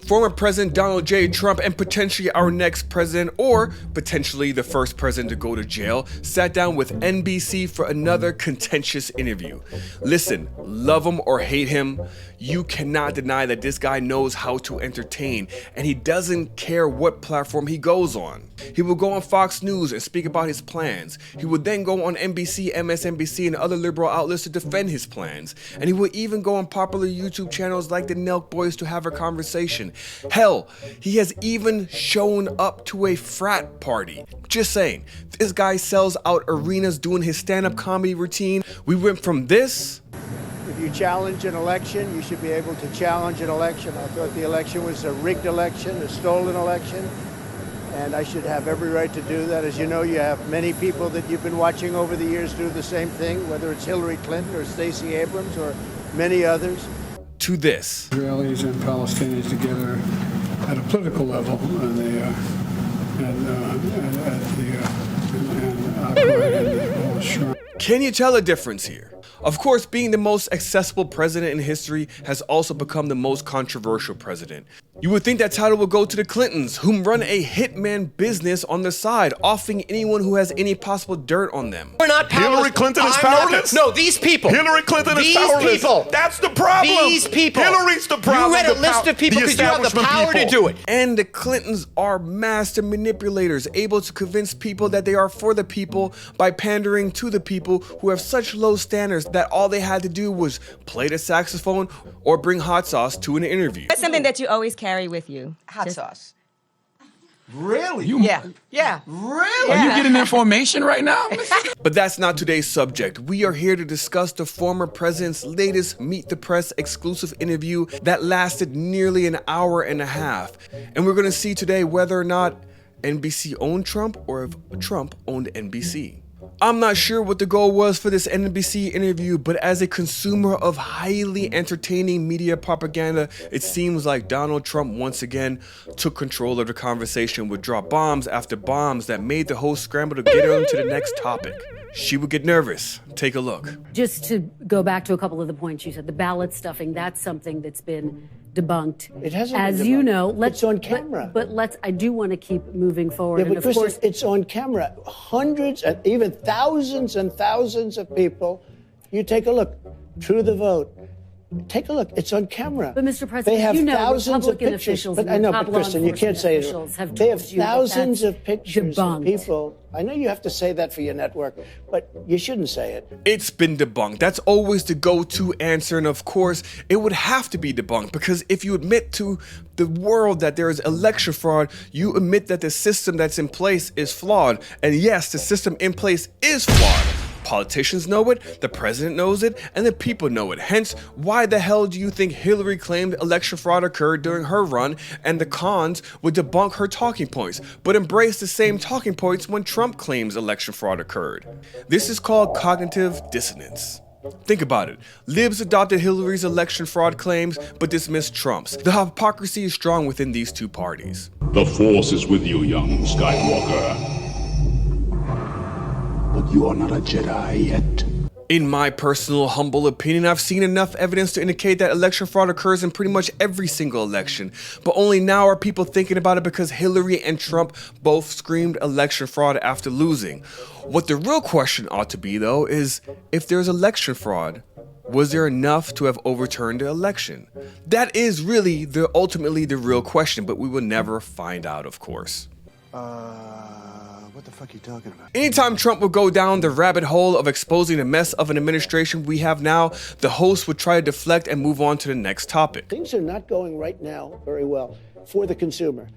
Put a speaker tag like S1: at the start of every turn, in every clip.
S1: Former President Donald J. Trump and potentially our next president, or potentially the first president to go to jail, sat down with NBC for another contentious interview. Listen, love him or hate him, you cannot deny that this guy knows how to entertain, and he doesn't care what platform he goes on. He will go on Fox News and speak about his plans. He would then go on NBC, MSNBC, and other liberal outlets to defend his plans. And he will even go on popular YouTube channels like the Nelk Boys to have a conversation. Hell, he has even shown up to a frat party. Just saying, this guy sells out arenas doing his stand-up comedy routine. We went from this.
S2: If you challenge an election, you should be able to challenge an election. I thought the election was a rigged election, a stolen election, and I should have every right to do that. As you know, you have many people that you've been watching over the years do the same thing, whether it's Hillary Clinton or Stacey Abrams or many others.
S1: To this.
S3: Israelis and Palestinians together at a political level, and the shrine.
S1: Can you tell a difference here? Of course, being the most accessible president in history has also become the most controversial president. You would think that title would go to the Clintons, whom run a hitman business on the side, offing anyone who has any possible dirt on them.
S4: We're not powerless.
S5: Hillary Clinton is powerless.
S4: No, these people.
S5: Hillary Clinton is powerless.
S4: These people.
S5: That's the problem.
S4: These people.
S5: Hillary's the problem.
S4: You read a list of people because you have the power to do it.
S1: And the Clintons are master manipulators, able to convince people that they are for the people by pandering to the people who have such low standards that all they had to do was play the saxophone or bring hot sauce to an interview.
S6: That's something that you always carry with you.
S7: Hot sauce.
S5: Really?
S7: Yeah.
S5: Really?
S7: Yeah.
S8: Are you getting information right now?
S1: But that's not today's subject. We are here to discuss the former president's latest Meet the Press exclusive interview that lasted nearly an hour and a half. And we're going to see today whether or not NBC owned Trump or if Trump owned NBC. I'm not sure what the goal was for this NBC interview, but as a consumer of highly entertaining media propaganda, it seems like Donald Trump once again took control of the conversation, would drop bombs after bombs that made the host scramble to get on to the next topic. She would get nervous. Take a look.
S9: Just to go back to a couple of the points you said, the ballot stuffing, that's something that's been debunked.
S2: It hasn't
S9: As
S2: been
S9: you
S2: debunked.
S9: know,
S2: It's on camera.
S9: But I do want to keep moving forward.
S2: Yeah,
S9: and
S2: but
S9: of
S2: Kristen,
S9: course,
S2: it's on camera. Hundreds and even thousands and thousands of people. You take a look. True the vote. Take a look. It's on camera.
S9: But Mr. President,
S2: they have
S9: you know,
S2: thousands
S9: Republican
S2: of pictures.
S9: officials
S2: But
S9: and
S2: I know,
S9: top
S2: but
S9: law
S2: Kristen, you can't
S9: enforcement
S2: say
S9: officials have
S2: they have
S9: told you that
S2: thousands
S9: that's
S2: of pictures
S9: debunked.
S2: of people. I know you have to say that for your network, but you shouldn't say it.
S1: It's been debunked. That's always the go-to answer, and of course, it would have to be debunked because if you admit to the world that there is election fraud, you admit that the system that's in place is flawed. And yes, the system in place is flawed. Politicians know it, the president knows it, and the people know it. Hence, why the hell do you think Hillary claimed election fraud occurred during her run and the cons would debunk her talking points, but embrace the same talking points when Trump claims election fraud occurred? This is called cognitive dissonance. Think about it. Libs adopted Hillary's election fraud claims, but dismissed Trump's. The hypocrisy is strong within these two parties.
S10: The Force is with you, young Skywalker. But you are not a Jedi yet.
S1: In my personal humble opinion, I've seen enough evidence to indicate that election fraud occurs in pretty much every single election. But only now are people thinking about it because Hillary and Trump both screamed election fraud after losing. What the real question ought to be, though, is if there's election fraud, was there enough to have overturned the election? That is really ultimately the real question, but we will never find out, of course.
S2: What the fuck are you talking about?
S1: Anytime Trump would go down the rabbit hole of exposing the mess of an administration we have now, the host would try to deflect and move on to the next topic.
S2: Things are not going right now very well for the consumer.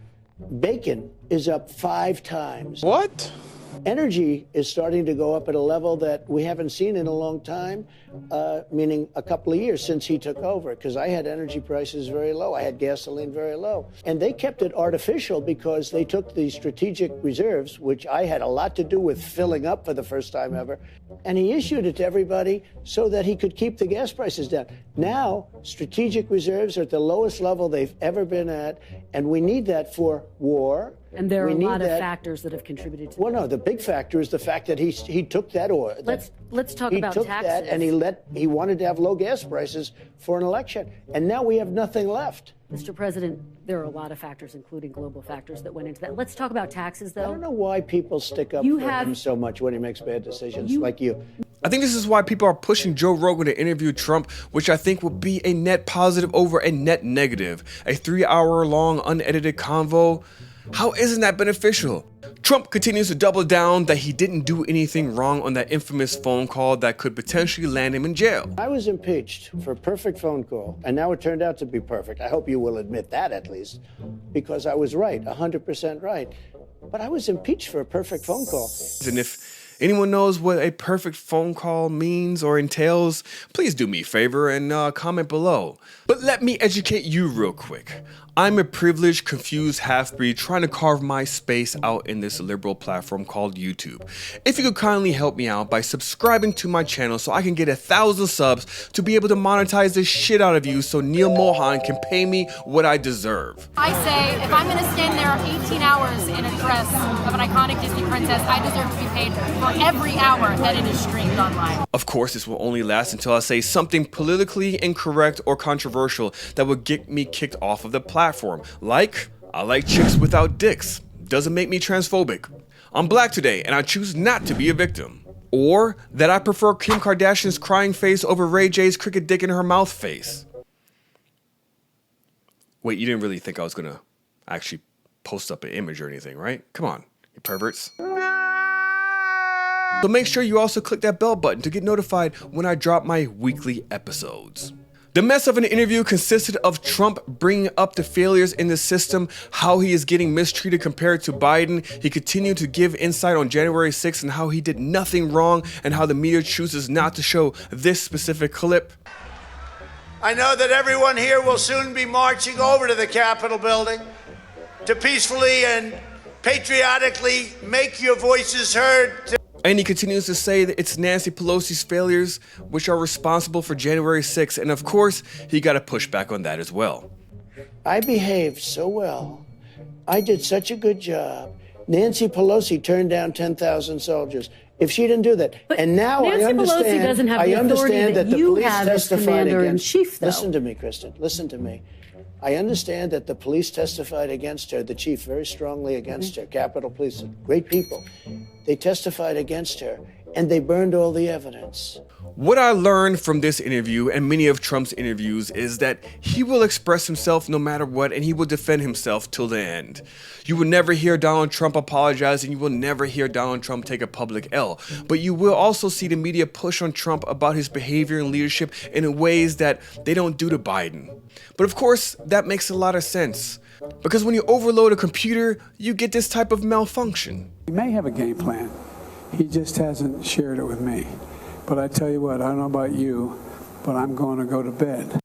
S2: Bacon is up 5 times.
S5: What?
S2: Energy is starting to go up at a level that we haven't seen in a long time, meaning a couple of years since he took over, because I had energy prices very low. I had gasoline very low. And they kept it artificial because they took the strategic reserves, which I had a lot to do with filling up for the first time ever, and he issued it to everybody so that he could keep the gas prices down. Now, strategic reserves are at the lowest level they've ever been at, and we need that for war,
S9: And there are
S2: We
S9: a
S2: need
S9: lot of
S2: that.
S9: factors that have contributed to
S2: Well,
S9: that.
S2: no, the big factor is the fact that he took that order.
S9: Let's talk
S2: He
S9: about
S2: took
S9: taxes.
S2: that and he wanted to have low gas prices for an election. And now we have nothing left.
S9: Mr. President, there are a lot of factors, including global factors, that went into that. Let's talk about taxes, though.
S2: I don't know why people stick up
S9: You
S2: for
S9: have-
S2: him so much when he makes bad decisions like you.
S1: I think this is why people are pushing Joe Rogan to interview Trump, which I think will be a net positive over a net negative. A 3-hour-long unedited convo. How isn't that beneficial? Trump continues to double down that he didn't do anything wrong on that infamous phone call that could potentially land him in jail.
S2: I was impeached for a perfect phone call, and now it turned out to be perfect. I hope you will admit that at least, because I was right, 100% right. But I was impeached for a perfect phone call.
S1: And if anyone knows what a perfect phone call means or entails, please do me a favor and comment below. But let me educate you real quick. I'm a privileged, confused half-breed trying to carve my space out in this liberal platform called YouTube. If you could kindly help me out by subscribing to my channel so I can get 1,000 subs to be able to monetize the shit out of you so Neil Mohan can pay me what I deserve.
S7: I say, if I'm going to stand there 18 hours in a dress of an iconic Disney princess, I deserve to be paid for every hour that it is streamed online.
S1: Of course, this will only last until I say something politically incorrect or controversial that would get me kicked off of the platform. Like, I like chicks without dicks. Doesn't make me transphobic. I'm black today and I choose not to be a victim. Or that I prefer Kim Kardashian's crying face over Ray J's cricket dick in her mouth face. Wait, you didn't really think I was gonna actually post up an image or anything, right? Come on, you perverts. So make sure you also click that bell button to get notified when I drop my weekly episodes. The mess of an interview consisted of Trump bringing up the failures in the system, how he is getting mistreated compared to Biden. He continued to give insight on January 6th and how he did nothing wrong and how the media chooses not to show this specific clip.
S11: I know that everyone here will soon be marching over to the Capitol building to peacefully and patriotically make your voices heard.
S1: And he continues to say that it's Nancy Pelosi's failures which are responsible for January 6th. And of course, he got to push back on that as well.
S2: I behaved so well. I did such a good job. Nancy Pelosi turned down 10,000 soldiers. If she didn't do that, and now
S9: Nancy
S2: I understand.
S9: Pelosi doesn't have the
S2: I
S9: authority
S2: understand
S9: that
S2: the
S9: you
S2: police
S9: have as
S2: testified
S9: commander-in-chief, though.
S2: Listen to me, Kristen. Listen to me. I understand that the police testified against her, the chief very strongly against her, Capitol Police, great people. They testified against her, and they burned all the evidence.
S1: What I learned from this interview and many of Trump's interviews is that he will express himself no matter what, and he will defend himself till the end. You will never hear Donald Trump apologize, and you will never hear Donald Trump take a public L. But you will also see the media push on Trump about his behavior and leadership in ways that they don't do to Biden. But of course, that makes a lot of sense. Because when you overload a computer, you get this type of malfunction.
S3: He may have a game plan. He just hasn't shared it with me. But I tell you what, I don't know about you, but I'm going to go to bed.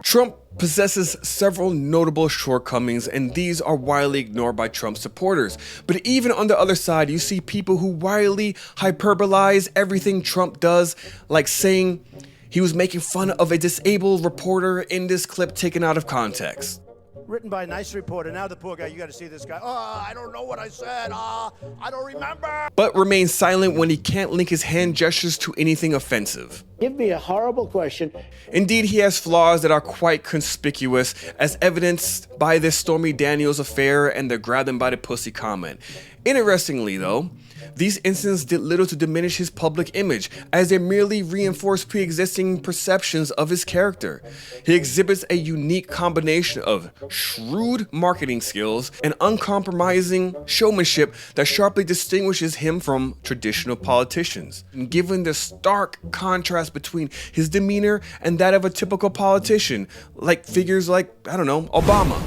S1: Trump possesses several notable shortcomings, and these are widely ignored by Trump supporters. But even on the other side, you see people who wildly hyperbolize everything Trump does, like saying he was making fun of a disabled reporter in this clip taken out of context.
S11: Written by a nice reporter. Now the poor guy, you got to see this guy. Oh, I don't know what I said. I don't remember.
S1: But remains silent when he can't link his hand gestures to anything offensive.
S2: Give me a horrible question.
S1: Indeed, he has flaws that are quite conspicuous, as evidenced by this Stormy Daniels affair and the grab them by the pussy comment. Interestingly, though, these incidents did little to diminish his public image, as they merely reinforced pre-existing perceptions of his character. He exhibits a unique combination of shrewd marketing skills and uncompromising showmanship that sharply distinguishes him from traditional politicians. And given the stark contrast between his demeanor and that of a typical politician, like figures like, I don't know, Obama.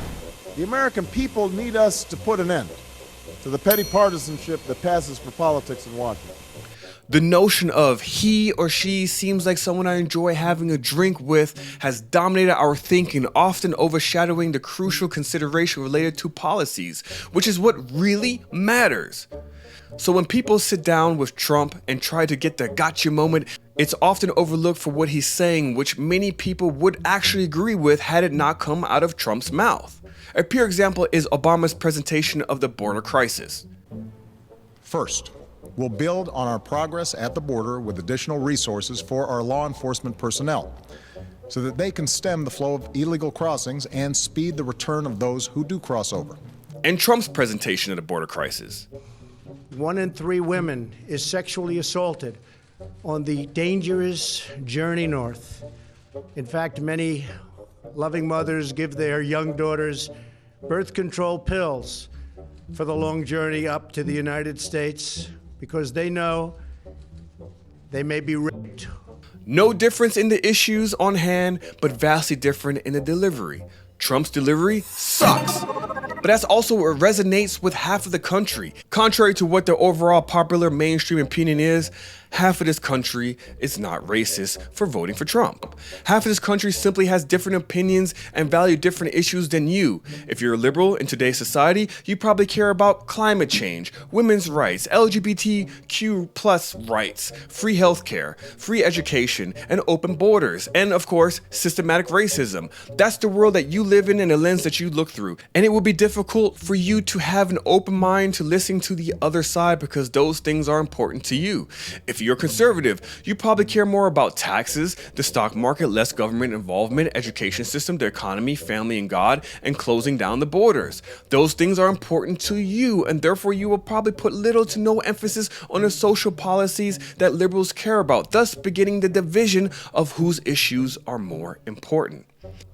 S12: The American people need us to put an end to the petty partisanship that passes for politics in Washington.
S1: The notion of he or she seems like someone I enjoy having a drink with has dominated our thinking, often overshadowing the crucial consideration related to policies, which is what really matters. So when people sit down with Trump and try to get the gotcha moment, it's often overlooked for what he's saying, which many people would actually agree with had it not come out of Trump's mouth. A pure example is Obama's presentation of the border crisis.
S12: First, we'll build on our progress at the border with additional resources for our law enforcement personnel, so that they can stem the flow of illegal crossings and speed the return of those who do cross over.
S1: And Trump's presentation of the border crisis.
S2: 1 in 3 women is sexually assaulted on the dangerous journey north. In fact, many loving mothers give their young daughters birth control pills for the long journey up to the United States because they know they may be raped.
S1: No difference in the issues on hand, but vastly different in the delivery. Trump's delivery sucks. But that's also what resonates with half of the country. Contrary to what the overall popular mainstream opinion is, half of this country is not racist for voting for Trump. Half of this country simply has different opinions and value different issues than you. If you're a liberal in today's society, you probably care about climate change, women's rights, LGBTQ+ rights, free healthcare, free education, and open borders, and of course, systematic racism. That's the world that you live in and the lens that you look through. And it will be difficult for you to have an open mind to listening to the other side because those things are important to you. If you're conservative, you probably care more about taxes, the stock market, less government involvement, education system, the economy, family and God, and closing down the borders. Those things are important to you, and therefore you will probably put little to no emphasis on the social policies that liberals care about, thus beginning the division of whose issues are more important.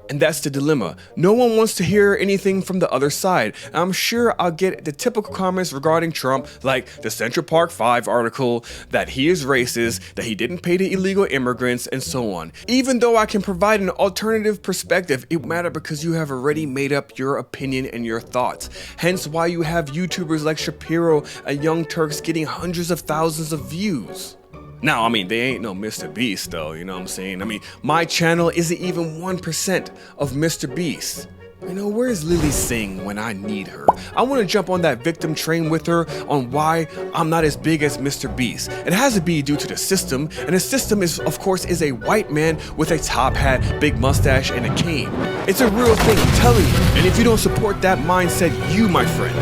S1: And that's the dilemma. No one wants to hear anything from the other side. I'm sure I'll get the typical comments regarding Trump, like the Central Park 5 article, that he is racist, that he didn't pay the illegal immigrants, and so on. Even though I can provide an alternative perspective, it matters because you have already made up your opinion and your thoughts. Hence why you have YouTubers like Shapiro and Young Turks getting hundreds of thousands of views. Now, I mean, they ain't no Mr. Beast though, you know what I'm saying? I mean, my channel isn't even 1% of Mr. Beast. You know, where's Lily Singh when I need her? I want to jump on that victim train with her on why I'm not as big as Mr. Beast. It has to be due to the system, and the system is, of course, is a white man with a top hat, big mustache, and a cane. It's a real thing, I'm telling you. And if you don't support that mindset, you, my friend,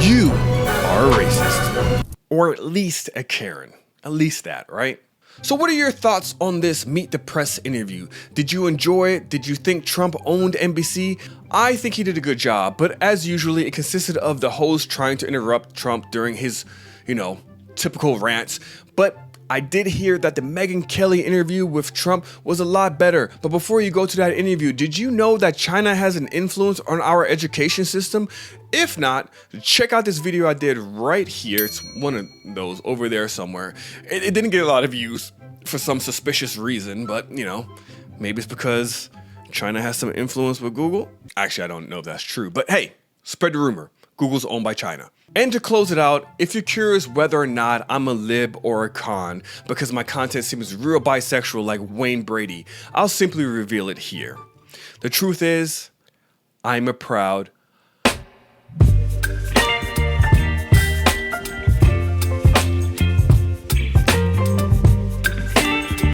S1: you are a racist. Or at least a Karen. At least that, right? So what are your thoughts on this Meet the Press interview? Did you enjoy it? Did you think Trump owned NBC? I think he did a good job, but as usually, it consisted of the host trying to interrupt Trump during his, typical rants. But I did hear that the Megyn Kelly interview with Trump was a lot better. But before you go to that interview, did you know that China has an influence on our education system? If not, check out this video I did right here. It's one of those over there somewhere. It didn't get a lot of views for some suspicious reason, but maybe it's because China has some influence with Google. Actually, I don't know if that's true, but hey, spread the rumor. Google's owned by China. And to close it out, if you're curious whether or not I'm a lib or a con because my content seems real bisexual like Wayne Brady, I'll simply reveal it here. The truth is, I'm a proud